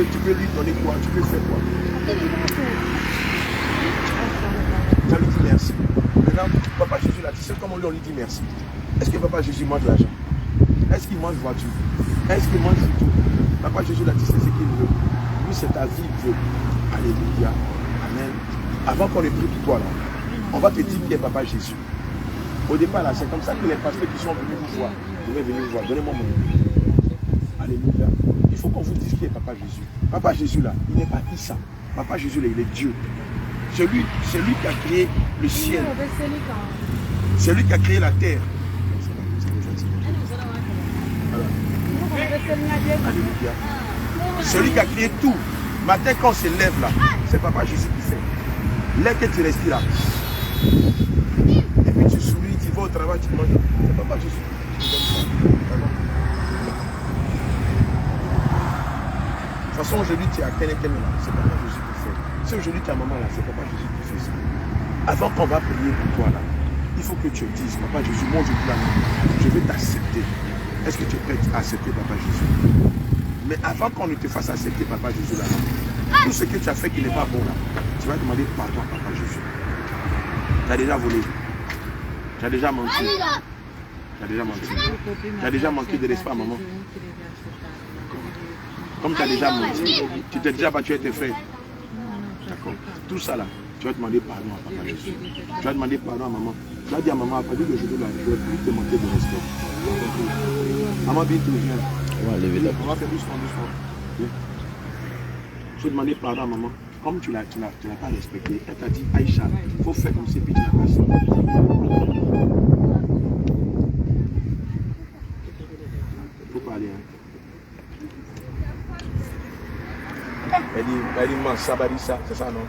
peux lui donner quoi? Tu peux faire quoi? Tu vas lui dire merci. Maintenant, Papa Jésus là, tu sais comment on lui dit merci? Est-ce que Papa Jésus mange de l'argent? Est-ce qu'il mange voiture? Est-ce qu'il mange tout? Papa Jésus là, tu sais ce qu'il veut. Lui, c'est ta vie, il veut. Alléluia. Amen. Avant qu'on ne prie pour toi là, on va te dire qui est Papa Jésus. Au départ là, c'est comme ça que les pasteurs qui sont venus vous voir, vous devez venir vous voir. Donnez-moi mon nom. Alléluia. Il faut qu'on vous dise qui est Papa Jésus. Papa Jésus là, il n'est pas Issa. Papa Jésus là, il est Dieu. C'est lui qui a créé le ciel. C'est lui qui a créé la terre. Alléluia. C'est lui qui a créé tout. Matin quand on se lève là, c'est Papa Jésus qui fait. L'air que tu respires là. Et puis tu souris, tu vas au travail, tu manges. C'est Papa Jésus qui donne ça. De toute façon, aujourd'hui tu es à Keneken là, c'est Papa Jésus qui fait. Si aujourd'hui tu es à maman là, c'est Papa Jésus qui fait ça. Avant qu'on va prier pour toi là, il faut que tu dises, Papa Jésus, moi aujourd'hui là, je vais t'accepter. Est-ce que tu es prêt à accepter Papa Jésus? Mais avant qu'on ne te fasse accepter Papa Jésus là, tout ce que tu as fait qui n'est pas bon là, tu vas demander pardon à Papa Jésus. Tu as déjà volé. Tu as déjà menti. Tu as déjà menti. Tu as déjà manqué de respect à maman. Comme tu as déjà menti, tu t'es déjà battu avec tes frères. D'accord. Tout ça là, tu vas demander pardon à Papa Jésus. Tu vas demander pardon à maman. Tu vas dire à maman, à partir d'aujourd'hui là, je ne vais plus te manquer de respect. Maman, bientôt, viens. On va faire doucement, doucement. Viens. Je vais demander pardon à maman. Comme tu ne l'as pas respecté, elle t'a dit, Aïcha, il faut faire comme ça, puis tu n'as pas ça. Il faut parler. Hein. Elle dit, Sabarissa, c'est ça, non?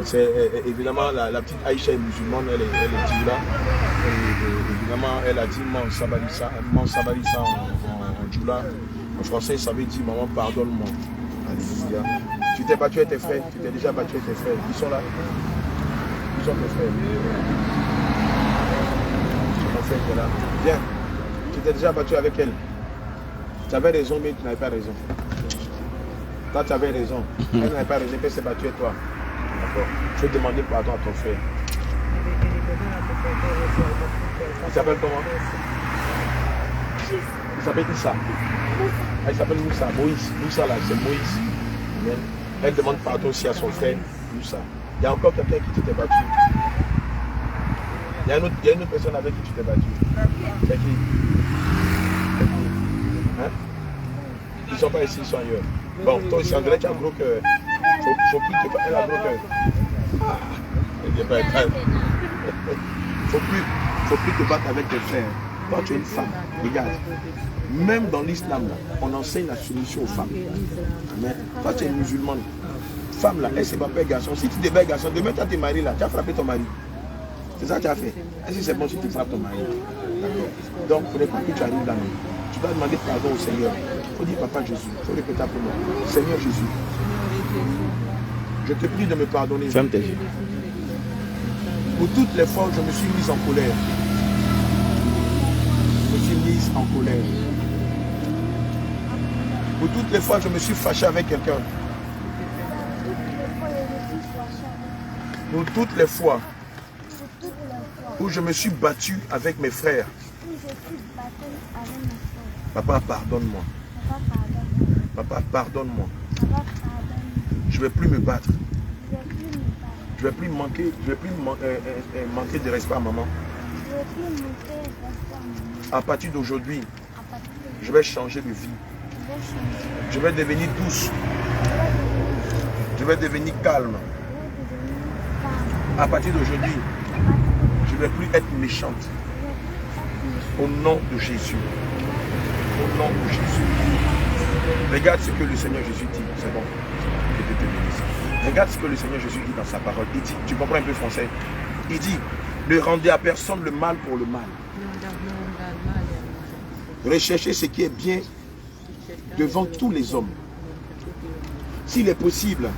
C'est évidemment la petite Aïcha est musulmane, elle est Tibla. Évidemment, elle a dit Sabarissa en Djoula. En français, ça veut dire maman, pardonne-moi. Alléluia. Tu t'es battu avec tes frères, tu t'es déjà battu avec tes frères. Ils sont là. Ils sont tes frères. Ton frère qui est là. Viens. Tu t'es déjà battu avec elle. Tu avais raison, mais tu n'avais pas raison. Toi, tu avais raison. Elle n'avait pas raison, qu'elle s'est battue avec toi. D'accord. Je vais demander pardon à ton frère. Il s'appelle comment? Il s'appelle Issa. Il s'appelle Moussa. Moïse. Moussa là, c'est Moïse. Amen. Elle demande pardon aussi à son frère Moussa. Il y a encore quelqu'un qui t'était battu. Il y a une autre personne avec qui tu t'es battu. C'est qui? Hein? Ils ne sont pas ici, ils sont ailleurs. Bon, toi aussi, André, tu as gros cœur. Faut plus te battre. Elle a gros cœur. Ah, elle n'est pas éteinte. Faut plus te battre avec tes frères. Toi, tu es une femme. Regarde. Même dans l'islam, on enseigne la soumission aux femmes. Mais toi, tu es une musulmane. Femme, là, elle ne s'est pas fait garçon. Si tu te bats garçon, demain, tu as tes maris là. Tu as frappé ton mari. C'est ça que tu as fait. Est-ce que c'est bon si tu frappes ton mari? D'accord. Donc, il ne faudrait pas que tu arrives là. Tu dois demander pardon au Seigneur. Il faut dire, Papa Jésus. Il faut répéter après moi. Seigneur Jésus, je te prie de me pardonner. Ferme tes yeux. Pour toutes les fois où je me suis mise en colère. Je me suis mise en colère. Pour toutes les fois où je me suis fâché avec quelqu'un. Pour toutes les fois où je me suis battu avec mes frères. Papa, pardonne-moi. Papa, pardonne-moi. Je ne vais plus me battre. Je ne vais plus manquer de respect à maman. À partir d'aujourd'hui, je vais changer de vie. Je vais devenir douce. Je vais devenir calme. À partir d'aujourd'hui, je ne vais plus être méchante. Au nom de Jésus. Au nom de Jésus. Regarde ce que le Seigneur Jésus dit. C'est bon. Je peux te bénir. Regarde ce que le Seigneur Jésus dit dans sa parole. Il dit, tu comprends un peu français? Il dit, ne rendez à personne le mal pour le mal. Recherchez ce qui est bien devant tous les hommes. S'il est possible,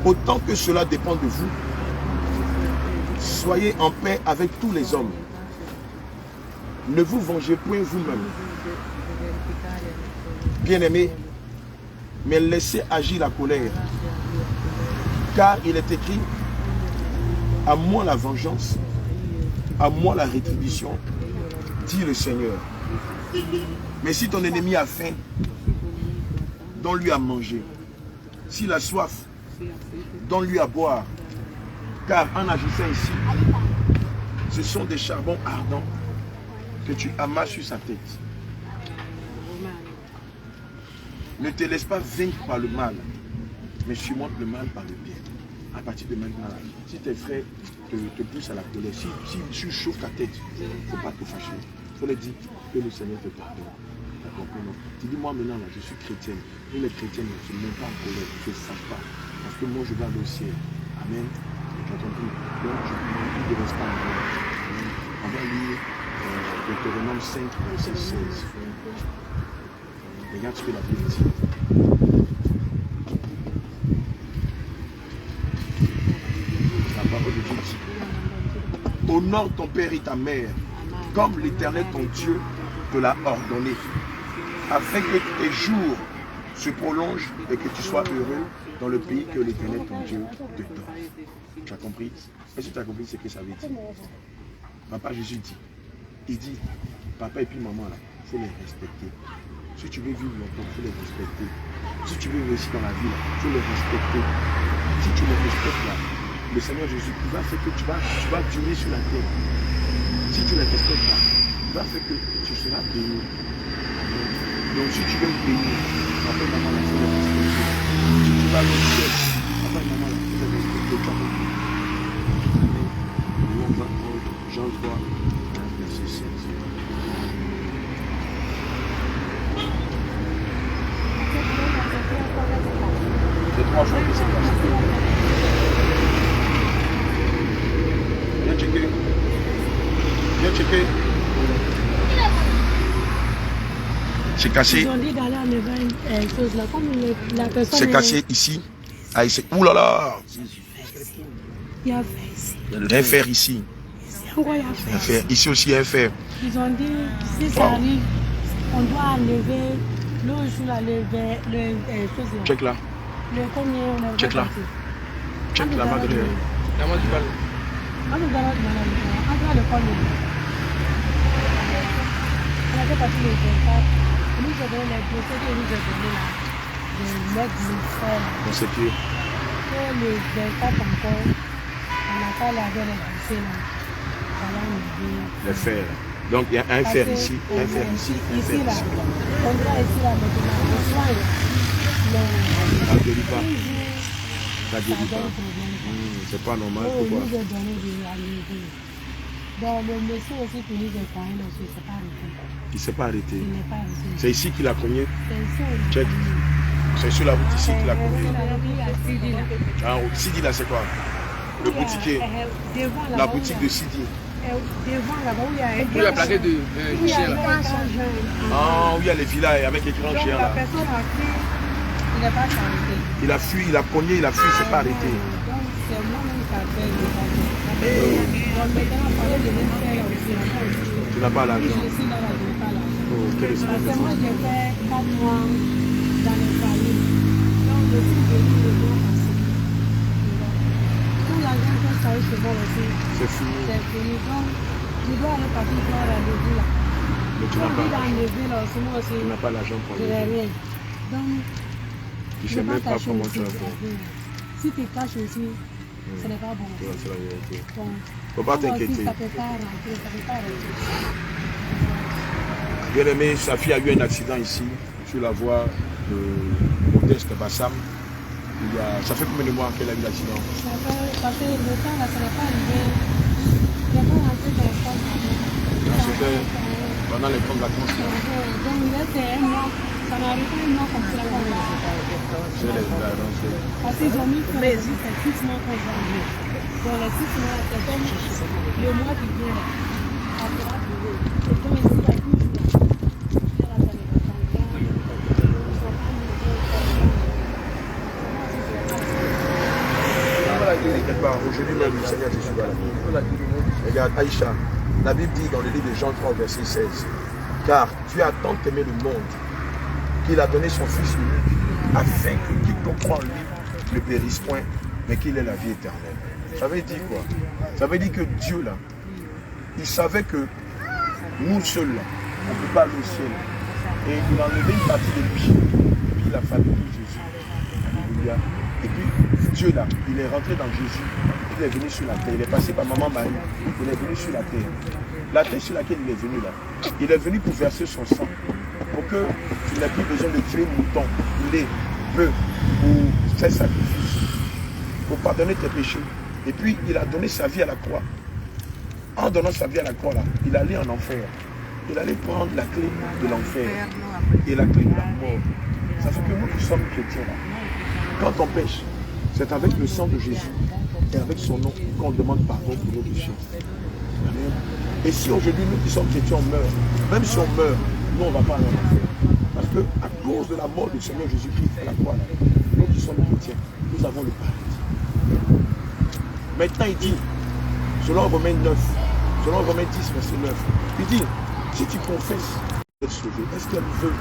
autant que cela dépend de vous, soyez en paix avec tous les hommes. Ne vous vengez point vous-même. Bien-aimés, mais laissez agir la colère. Car il est écrit, à moi la vengeance, à moi la rétribution, dit le Seigneur. Mais si ton ennemi a faim, donne-lui à manger. S'il a soif, donne-lui à boire. Car en agissant ici, ce sont des charbons ardents que tu amasses sur sa tête. Ne te laisse pas vaincre par le mal, mais surmonte le mal par le bien. À partir de maintenant, si tes frères te poussent à la colère, si tu chauffes ta tête, il ne faut pas te fâcher. Il faut leur dire que le Seigneur te pardonne. Tu as compris, non? Tu dis, moi maintenant, là, je suis chrétienne. Nous, les chrétiens, je ne suis pas en colère, je ne fâche pas. Parce que moi, je vais aller au ciel. Amen. Tu as compris? Donc, je ne reste pas en colère. On va lire Deutéronome 5, verset 16. Regarde ce que la Bible dit. La parole de Dieu dit, honore ton père et ta mère, comme l'Éternel ton Dieu te l'a ordonné, afin que tes jours se prolongent et que tu sois heureux dans le pays que l'Éternel ton Dieu te donne. Tu as compris? Est-ce que tu as compris ce que ça veut dire? Papa Jésus dit, il dit, papa et puis maman là, il faut les respecter. Si tu veux vivre longtemps, il faut les respecter. Si tu veux réussir dans la vie, il faut les respecter. Si tu les respectes là, le Seigneur Jésus, il va faire que tu vas durer sur la terre. Si tu les respectes là, il va faire que tu seras béni. Donc si tu veux me bénir, papa et maman là, il faut les respecter. Si tu vas au ciel, papa et maman là, il faut les respecter. Jean 3, verset 16. C'est 3 fois que c'est cassé. Viens checker. Viens checker. C'est cassé. Ils ont dit d'aller enlever une chose là, comme la personne. C'est cassé ici. Ah, ouh là là. Il y a un fer ici. Il y a un fer ici. Pourquoi il y a un fer? Ici aussi il y a un fer. Ils ont dit si ça arrive, on doit enlever le jour là, le chose là. Check là. Le combien on a. Check là. Check la main de la main du bal. On a le combien. On a fait partie des 24. Nous avons donné les dossiers que nous avons donné là. De mettre le fer. Dans ce pied. Pour le 24 encore, on n'a pas lavé les dossiers là. Le fer. Donc il y a un fer ici, un fer ici, un fer ici. On doit ici là maintenant. On soigne. Ça ne guérit pas. Ça ne guérit pas. C'est pas normal. Pourquoi? Donc le monsieur aussi qui nous a cogné, il ne s'est pas arrêté. Il ne s'est pas arrêté. Il n'est pas arrêté. C'est ici qu'il a cogné. C'est ici. Check. C'est sur la route ici qu'il a cogné. Sidi là. Ah, Sidi là c'est quoi? Le boutiquier. La boutique de Sidi. Devant là-bas où il y a où il y a plaqué de Michel là. Ah, où il y a les villas avec les grands géants là. La personne a fui, il n'est pas arrêté. Il a fui, il a cogné, il a fui, il ne s'est pas arrêté. Donc c'est moi-même qui a fait le donc maintenant, on parlait de l'intérêt aussi. Tu n'as pas l'argent. Je suis là, je n'ai pas l'argent. Oh, quel est Parce que moi j'ai fait 4 mois dans le foyer. Donc je suis venu le mois passé. Tout l'argent que ça a eu chez moi aussi. C'est fini. C'est fini. Donc je dois aller partir voir la levée là. Mais tu n'as pas l'argent. Moi aussi. Tu n'as pas l'argent pour Je n'ai aller. rien. Donc Tu ne sais même pas comment tu vas faire. si tu caches aussi, ce n'est pas bon. C'est la vérité. Bon. Faut pas Moi aussi, t'inquiéter. ça ne peut pas rentrer, ça ne peut pas rentrer. Bien aimé, sa fille a eu un accident ici, sur la voie de Modeste Bassam. Ça fait combien de mois qu'elle a eu l'accident? Ça fait, parce que le temps là, ça n'est pas arrivé. Je n'ai pas rentré dans le temps. C'était pendant les grandes vacances. Donc là, c'est un mois. Ça m'est arrivé un mois comme ça. C'est les vacances. Parce qu'ils ont mis que les yeux, c'est 6 mois qu'on va arriver. Donc les 6 mois, c'est comme le mois qui vient. Après, c'est comme ici, il y a tout. Quelque part, aujourd'hui même, le Seigneur Jésus va là. Regarde, Aïcha, la Bible dit dans le livre de Jean 3, verset 16, car tu as tant aimé le monde qu'il a donné son Fils unique, afin que quiconque croit en lui ne périsse point, mais qu'il ait la vie éternelle. Ça veut dire quoi? Ça veut dire que Dieu, là, il savait que nous seuls, là, on ne peut pas aller au ciel. Et il a enlevé une partie des péchés. Et puis il a fabriqué Jésus. Alléluia. Et puis Dieu, là, il est rentré dans Jésus. Il est venu sur la terre. Il est passé par Maman Marie. Il est venu sur la terre. La terre sur laquelle il est venu, là, il est venu pour verser son sang. Pour que tu n'aies plus besoin de tuer mouton, lait, bœuf, pour faire sacrifice. Pour pardonner tes péchés. Et puis, il a donné sa vie à la croix. En donnant sa vie à la croix, là, il allait en enfer. Il allait prendre la clé de l'enfer et la clé de la mort. Ça fait que nous qui sommes chrétiens, là, quand on pêche, c'est avec le sang de Jésus et avec son nom qu'on demande pardon pour nos péchés. Amen. Et si aujourd'hui, nous qui sommes chrétiens, on meurt, même si on meurt, nous, on ne va pas aller en enfer. Parce que à cause de la mort du Seigneur Jésus-Christ à la croix, là, nous qui sommes chrétiens, nous avons le paradis. Maintenant, il dit, selon Romains 9, selon Romains 10, verset 9, il dit, si tu confesses être sauvé, est-ce qu'elle veut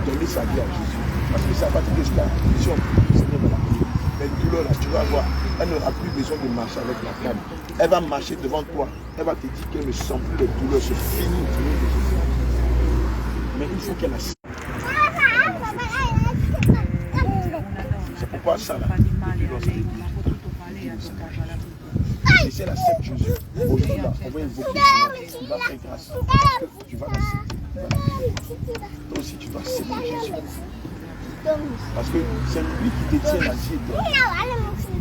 donner sa vie à Jésus? Parce que ça va te dire cela, si on prie, le Seigneur va la prier. Mais le douleur, là, tu vas voir, elle n'aura plus besoin de marcher avec la canne. Elle va marcher devant toi, elle va te dire qu'elle ne sent plus les douleurs, c'est fini. Mais il faut qu'elle la sente. C'est pourquoi ça, là, et si elle accepte Jésus, aujourd'hui, là, on va invoquer le Seigneur, il va faire grâce. Parce que tu vas l'accepter. Toi aussi, tu dois accepter Jésus. Parce que c'est lui qui détient la vie éternelle.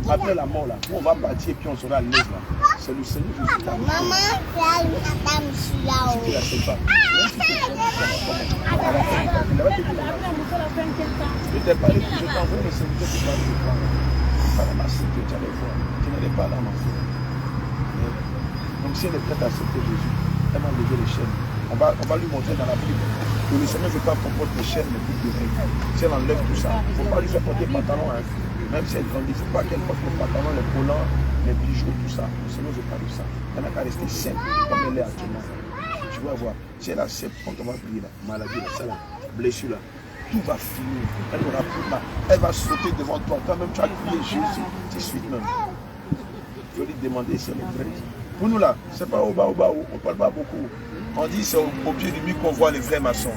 Après la mort, là, où on va partir et puis on sera à l'aise, là, c'est le Seigneur Jésus qui a dit. Si tu ne l'acceptes pas, même si tu à la fin, il va te dire, je t'ai parlé, je t'envoie le Seigneur qui va te parler. Par la masse que tu allais voir, tu n'allais pas là, mon frère. Donc si elle est prête à accepter Jésus, elle va lever les chaînes. On va lui montrer dans la Bible que le Seigneur ne veut pas qu'on porte les chaînes, mais plus de règles. Si elle enlève tout ça, il ne faut pas lui faire porter pantalon, hein. Même si elle grandit, il ne faut pas qu'elle porte les pantalons, les collants, les bijoux, tout ça. Le Seigneur ne veut pas de ça. Elle n'a qu'à rester simple comme elle est actuellement. Tu vas voir, si elle accepte, quand on va prier la maladie, la blessure là, tout va finir. Elle n'aura plus mal. Elle va sauter devant toi. Toi-même, tu as crié Jésus tout de suite même. Je vais lui demander si elle est prête. Pour nous là, c'est pas au bas, on ne parle pas beaucoup. On dit c'est au pied du mur qu'on voit les vrais maçons.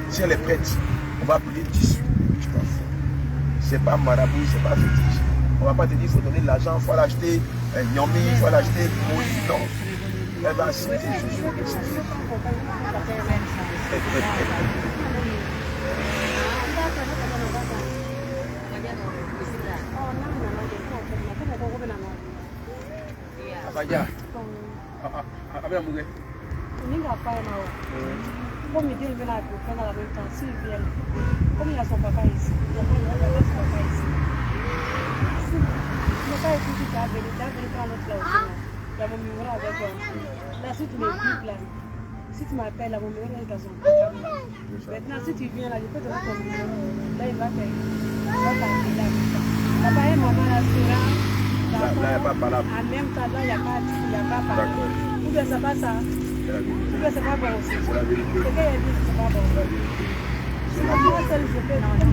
Si elle est prête, on va prier 10. C'est pas marabout, c'est pas fétiche. On ne va pas te dire qu'il faut donner de l'argent, il faut l'acheter, Nyami, il faut l'acheter, non. Elle va accepter Jésus. Abaya. Abaya Mougué. Comme il dit, il vient à faire dans la même temps, s'il vient, comme il a son papa ici, il a son papa ici. Si le papa est tout qui t'a venu prendre l'autre là aussi, il y a mon numéro avec toi. Là, si tu m'écoutes là, si tu m'appelles, là, mon numéro est dans son papa. Maintenant, si tu viens là, je peux te donner ton numéro. Là, il va t'appeler là. Papa et maman là, c'est là. Là, il n'y a pas parlé. En même temps, là, il n'y a pas parlé. Ou bien ça passe ça. C'est pas bon aussi. C'est la vérité. C'est qu'elle a dit que c'est pas bon. C'est la moi seule, je fais dans le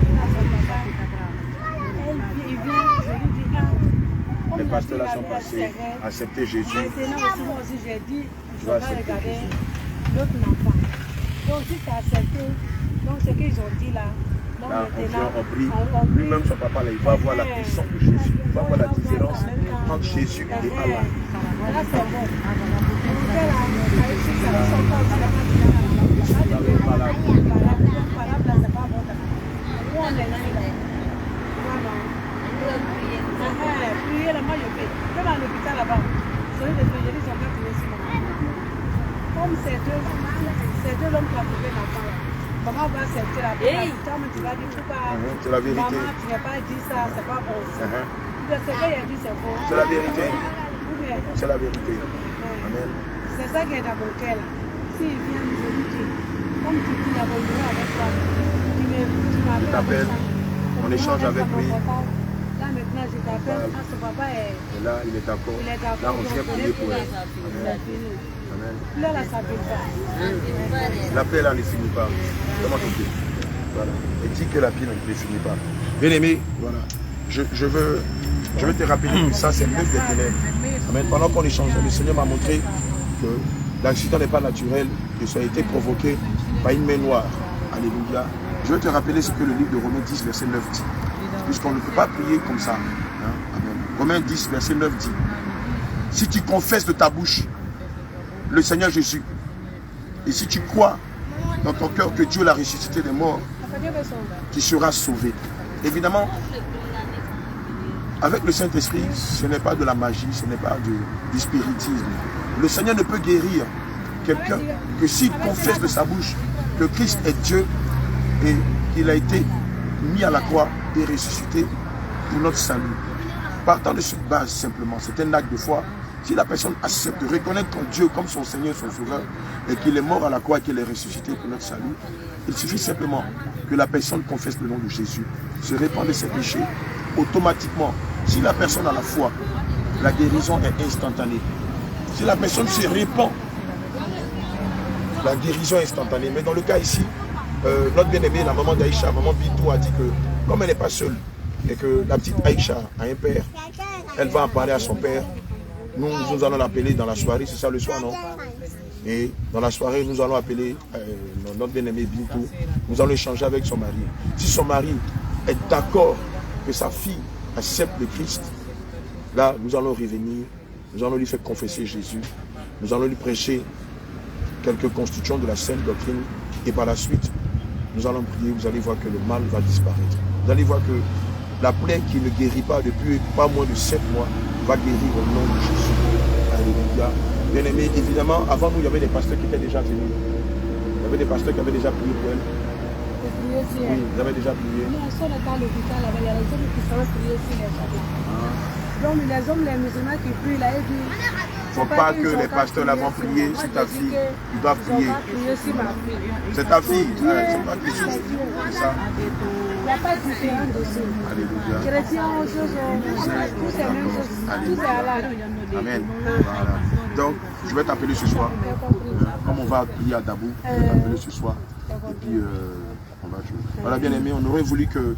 il vient, je lui dis, ah. Les pasteurs là sont passés, accepter Jésus. Maintenant, moi aussi, j'ai dit, je vais regarder l'autre enfant. Donc, si tu as accepté, donc ce qu'ils ont dit là, donc Là, maintenant, on prie. Lui-même, son papa, là, il va voir la puissance de Jésus. Il va voir la différence entre Jésus et Allah. Là, c'est bon. Priez là, moi je fais. Comme à l'hôpital là-bas, celui de Frédéric, ils ont fait prier sur moi. Comme c'est deux hommes qui ont trouvé l'enfant là. Maman va accepter la prière. Tu vas dire, c'est la vérité. Maman, tu n'as pas dit ça, c'est pas bon. Ce qu'il a dit, c'est bon. C'est la vérité. C'est la vérité. Amen. C'est ça qui est dans mon cœur là. S'il vient, je lui dis, comme tu dis, il y a mon numéro avec toi, tu t'appelles, on échange avec lui. Là maintenant, je t'appelle, ah, son papa est... Et là, il est d'accord. Là, on vient prier pour elle. Amen. Amen. Là, ça ne finit pas. La paix là ne finit pas. Comment tu dis? Voilà. Et dis que la vie ne finit pas. Bien aimé, voilà. Je veux te rappeler que ça, c'est l'œuvre des ténèbres. Amen. Pendant qu'on échangeait, le Seigneur m'a montré que l'accident n'est pas naturel, que ça a été provoqué par une main noire. Alléluia. Je veux te rappeler ce que le livre de Romains 10, verset 9 dit. Puisqu'on ne peut pas prier comme ça. Hein? Amen. Romains 10, verset 9 dit. Si tu confesses de ta bouche le Seigneur Jésus, et si tu crois dans ton cœur que Dieu l'a ressuscité des morts, tu seras sauvé. Évidemment, avec le Saint-Esprit, ce n'est pas de la magie, ce n'est pas du spiritisme. Le Seigneur ne peut guérir quelqu'un que s'il confesse de sa bouche que Christ est Dieu et qu'il a été mis à la croix et ressuscité pour notre salut. Partant de cette base simplement, c'est un acte de foi. Si la personne accepte de reconnaître Dieu comme son Seigneur, son Sauveur, et qu'il est mort à la croix et qu'il est ressuscité pour notre salut, il suffit simplement que la personne confesse le nom de Jésus, se répand de ses péchés, automatiquement. Si la personne a la foi, la guérison est instantanée. Si la personne se répand, la guérison est instantanée. Mais dans le cas ici, notre bien-aimée, la maman d'Aïcha, maman Bintou, a dit que comme elle n'est pas seule, et que la petite Aïcha a un père, elle va en parler à son père. Nous allons l'appeler dans la soirée, c'est ça le soir, non? Et dans la soirée, nous allons appeler notre bien-aimé Bintou. Nous allons échanger avec son mari. Si son mari est d'accord que sa fille accepte le Christ, là, nous allons revenir, nous allons lui faire confesser Jésus, nous allons lui prêcher quelques constitutions de la sainte doctrine, et par la suite, nous allons prier, vous allez voir que le mal va disparaître. Vous allez voir que la plaie qui ne guérit pas depuis pas moins de 7 mois va guérir au nom de Jésus. Alléluia. Bien aimé, évidemment, avant nous, il y avait des pasteurs qui étaient déjà venus. Il y avait des pasteurs qui avaient déjà prié pour elle. Oui, ils avaient déjà prié. Non, on est dans l'hôpital là-bas, il y a les hommes qui sont priés sur les chapelles. Donc les hommes, les musulmans qui prient là, ils disent... Il ne faut pas que les pasteurs là vont prier sur ta fille. Ils doivent prier. C'est ta fille. C'est pas quelque chose. C'est ça. Il n'y a pas de différence dessus. Alléluia. Chrétiens, tous ces mêmes choses. Tout est halal. Amen. Voilà. Donc, je vais t'appeler ce soir. Comme on va prier à Dabou, je vais t'appeler ce soir. Et puis, on va jouer. Voilà, bien aimé, on aurait voulu que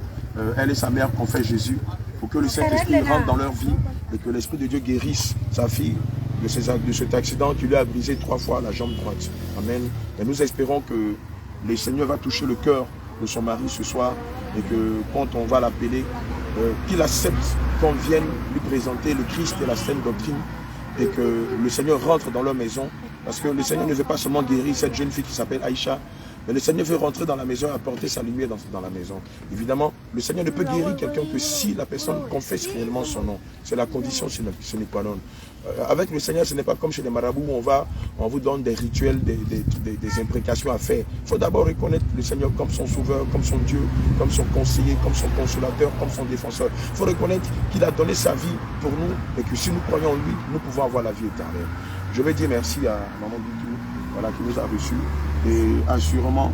elle et sa mère confessent Jésus pour que le Saint-Esprit rentre dans leur vie et que l'Esprit de Dieu guérisse sa fille de cet accident qui lui a brisé 3 fois la jambe droite. Amen. Et nous espérons que le Seigneur va toucher le cœur de son mari ce soir et que quand on va l'appeler, qu'il accepte qu'on vienne lui présenter le Christ et la sainte doctrine et que le Seigneur rentre dans leur maison parce que le Seigneur ne veut pas seulement guérir cette jeune fille qui s'appelle Aïcha, mais le Seigneur veut rentrer dans la maison et apporter sa lumière dans la maison. Évidemment, le Seigneur ne peut guérir quelqu'un que si la personne confesse réellement son nom. C'est la condition sine qua non. Avec le Seigneur, ce n'est pas comme chez les marabouts où on vous donne des rituels, des imprécations à faire. Il faut d'abord reconnaître le Seigneur comme son sauveur, comme son Dieu, comme son conseiller, comme son consolateur, comme son défenseur. Il faut reconnaître qu'il a donné sa vie pour nous et que si nous croyons en lui, nous pouvons avoir la vie éternelle. Je vais dire merci à Maman Bintou, voilà, qui nous a reçus. Et assurément,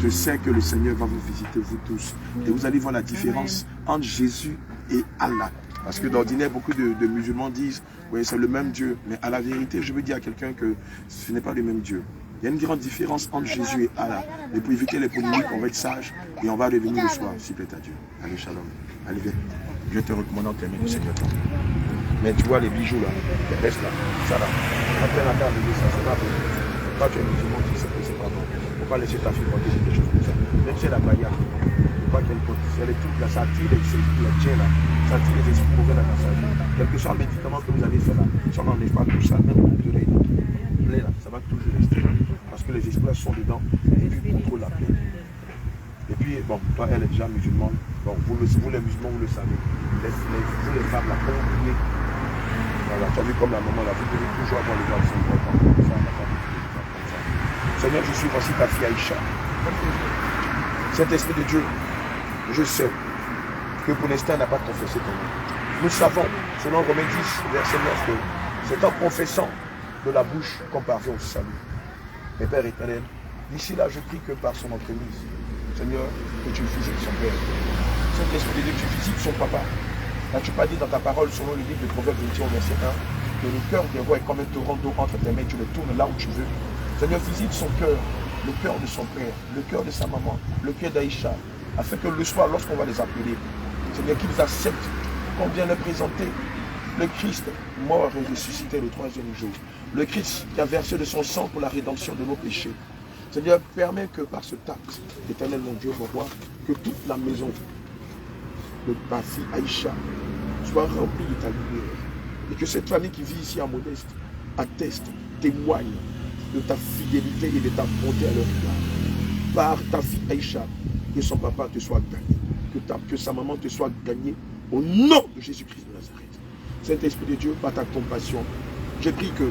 je sais que le Seigneur va vous visiter, vous tous. Et vous allez voir la différence entre Jésus et Allah. Parce que d'ordinaire, beaucoup de musulmans disent, oui, c'est le même Dieu. Mais à la vérité, je veux dire à quelqu'un que ce n'est pas le même Dieu. Il y a une grande différence entre Jésus et Allah. Et pour éviter les polémiques, on va être sage et on va revenir le soir, s'il plaît à Dieu. Allez, shalom. Allez, viens. Je te recommande en termes de secrétaire. Mais tu vois les bijoux là, les restes là, ça là. Après la table de ça, c'est pas bon. Quand tu es musulman, tu sais que c'est pas bon. Il ne faut pas laisser ta fille porter des choses comme ça. Même si elle a baïa, il ne faut pas qu'elle porte. Si elle est toute là, ça attire les djinns là, ça attire les esprits mauvais là dans sa vie. Quel que soit le médicament que vous allez faire là, si on n'enlève pas tout ça, même au bout de plaie là, ça va toujours rester. Parce que les esprits sont dedans et puis contrôlent la plaie. Et puis, bon, toi, elle est déjà musulmane. Bon, vous les musulmans, vous le savez. Vous les femmes là, quand vous priez, voilà, tu as vu comme la maman là, vous devez toujours avoir les gens qui sont importants. Seigneur, je suis voici ta fille Aïcha. Cet esprit de Dieu, je sais que pour l'instant, elle n'a pas confessé ton nom. Nous savons, selon Romains 10, verset 9, que c'est en confessant de la bouche qu'on parvient au salut. Mais Père éternel, d'ici là, je prie que par son entremise, Seigneur, que tu visites son père. Cet esprit de Dieu, tu visites son papa. N'as-tu pas dit dans ta parole, selon le livre de Proverbes 21, verset 1, que le cœur des rois est comme un torrent d'eau entre tes mains, tu le tournes là où tu veux. Seigneur, visite son cœur, le cœur de son père, le cœur de sa maman, le cœur d'Aïcha, afin que le soir, lorsqu'on va les appeler, Seigneur, qu'ils acceptent qu'on vient leur présenter le Christ mort et ressuscité le 3e jour. Le Christ qui a versé de son sang pour la rédemption de nos péchés. Seigneur, permets que par ce acte, éternel mon Dieu, mon roi, que toute la maison de ma fille Aïcha soit remplie de ta lumière. Et que cette famille qui vit ici à Modeste atteste, témoigne de ta fidélité et de ta bonté à leur égard. Par ta fille Aïcha, que son papa te soit gagné, que sa maman te soit gagnée, au nom de Jésus-Christ de Nazareth. Saint-Esprit de Dieu, par ta compassion, je prie que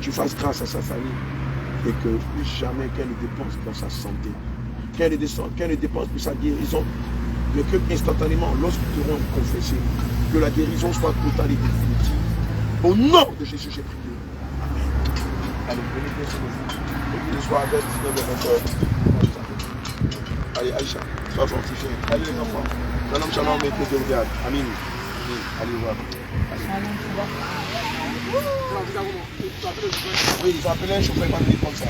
tu fasses grâce à sa famille et que plus jamais qu'elle ne dépense dans sa santé, qu'elle ne dépense pour sa guérison, mais que instantanément, lorsqu'ils t'auront confessé, que la guérison soit totale et définitive. Au nom de Jésus, j'ai prié. Amen. Allez, venez bien sur vous. Et qu'il soit avec 19 Allez, Aïcha, sois fortifié. Allez les enfants. Shalom, shalom, et que Dieu vous garde. Amen. Allez voir. Oui, ils appelaient un chauffeur comme ça.